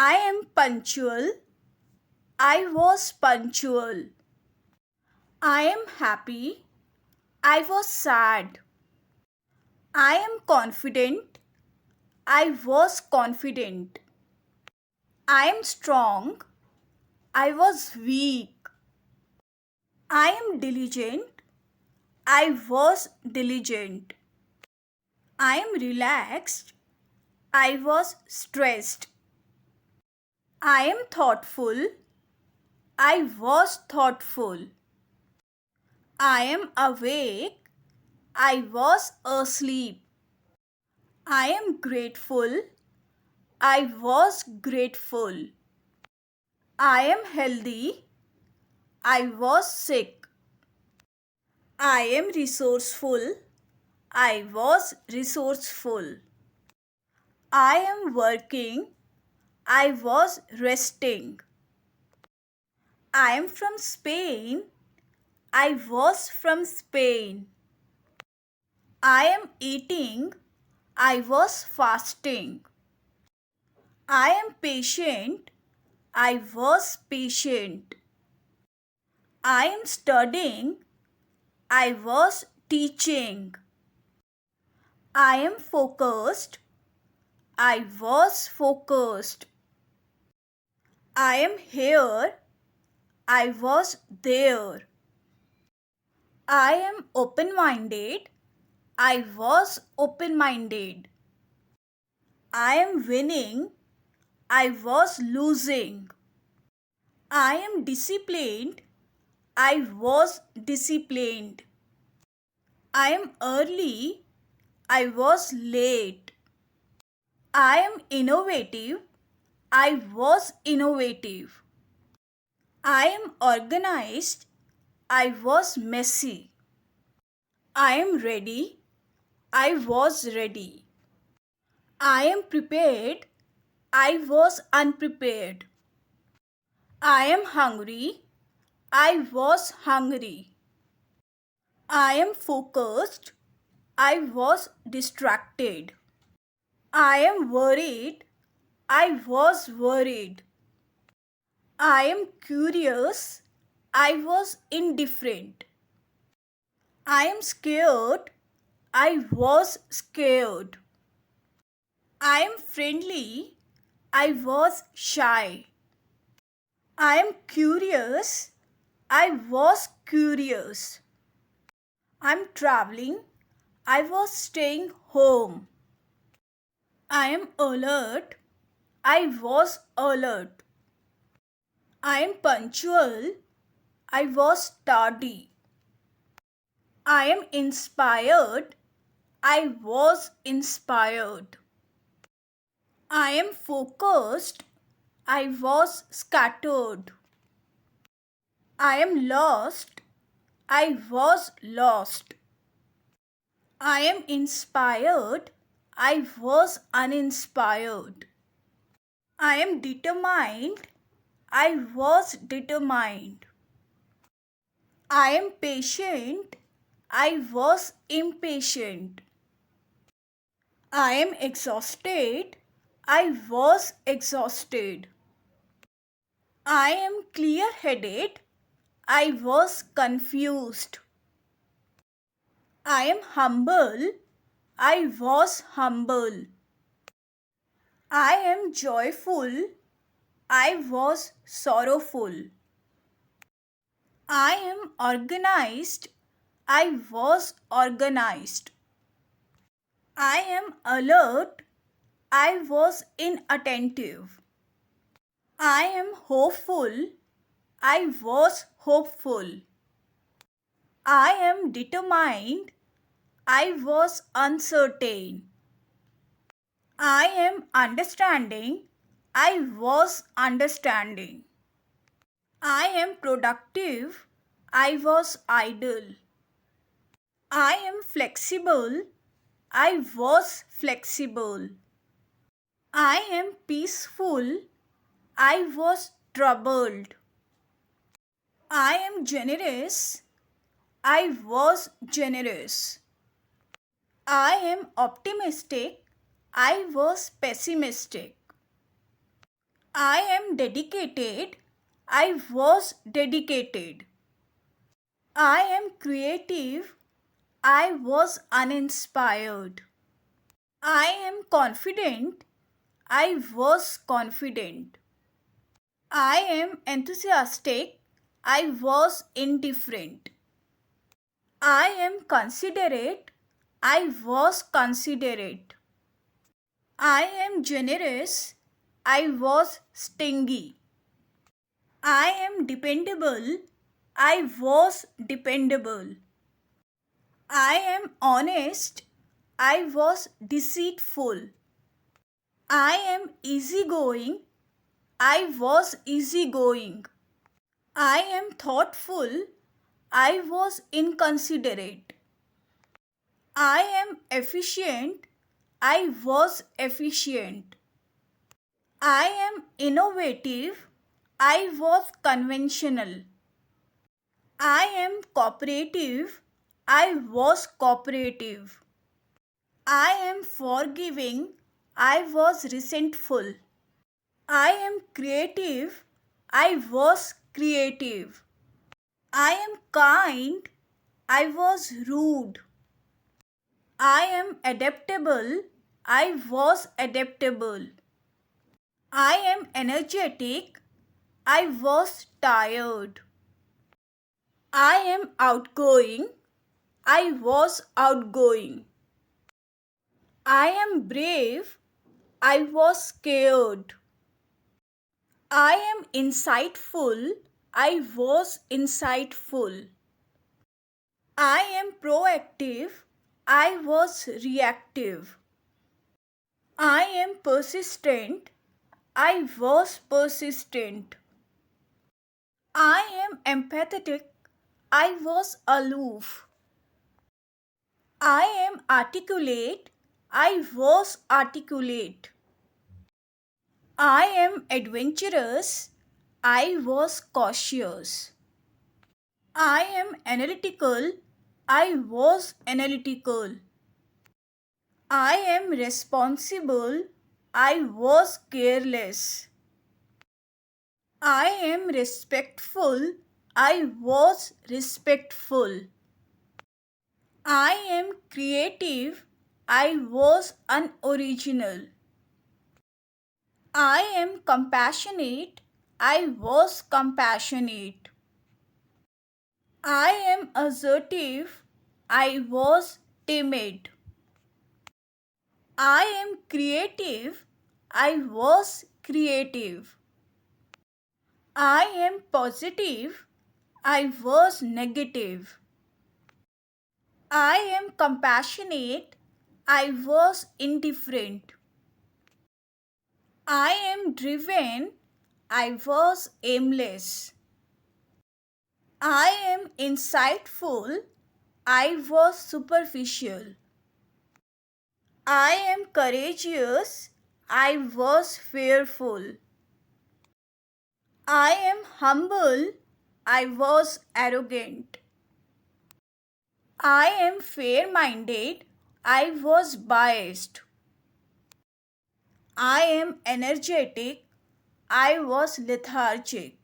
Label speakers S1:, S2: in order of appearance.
S1: I am punctual. I was punctual. I am happy. I was sad. I am confident. I was confident. I am strong. I was weak. I am diligent. I was diligent. I am relaxed. I was stressed. I am thoughtful. I was thoughtful. I am awake. I was asleep. I am grateful. I was grateful. I am healthy. I was sick. I am resourceful. I was resourceful. I am working. I was resting. I am from Spain. I was from Spain. I am eating. I was fasting. I am patient. I was patient. I am studying. I was teaching. I am focused. I was focused. I am here. I was there. I am open minded. I was open minded. I am winning. I was losing. I am disciplined. I was disciplined. I am early. I was late. I am innovative. I was innovative. I am organized. I was messy. I am ready. I was ready. I am prepared. I was unprepared. I am hungry. I was hungry. I am focused. I was distracted. I am worried. I was worried. I am curious. I was indifferent. I am scared. I was scared. I am friendly. I was shy. I am curious. I was curious. I'm traveling. I was staying home. I am alert. I was alert. I am punctual. I was tardy. I am inspired. I was inspired. I am focused. I was scattered. I am lost. I was lost. I am inspired. I was uninspired. I am determined. I was determined. I am patient. I was impatient. I am exhausted. I was exhausted. I am clear headed. I was confused. I am humble. I was humble. I am joyful. I was sorrowful. I am organized. I was organized. I am alert. I was inattentive. I am hopeful. I was hopeful. I am determined. I was uncertain. I am understanding. I was understanding. I am productive. I was idle. I am flexible. I was flexible. I am peaceful. I was troubled. I am generous. I was generous. I am optimistic. I was pessimistic. I am dedicated. I was dedicated. I am creative. I was uninspired. I am confident. I was confident. I am enthusiastic. I was indifferent. I am considerate. I was considerate. I am generous. I was stingy. I am dependable. I was dependable. I am honest. I was deceitful. I am easygoing. I was easygoing. I am thoughtful. I was inconsiderate. I am efficient. I was efficient. I am innovative. I was conventional. I am cooperative. I was cooperative. I am forgiving. I was resentful. I am creative. I was creative. I am kind. I was rude. I am adaptable. I was adaptable. I am energetic. I was tired. I am outgoing. I was outgoing. I am brave. I was scared. I am insightful. I was insightful. I am proactive. I was reactive. I am persistent. I was persistent. I am empathetic. I was aloof. I am articulate. I was articulate. I am adventurous. I was cautious. I am analytical. I was analytical. I am responsible. I was careless. I am respectful. I was respectful. I am creative. I was unoriginal. I am compassionate. I was compassionate. I am assertive. I was timid. I am creative. I was creative. I am positive. I was negative. I am compassionate. I was indifferent. I am driven. I was aimless. I am insightful. I was superficial. I am courageous. I was fearful. I am humble. I was arrogant. I am fair minded. I was biased. I am energetic. I was lethargic.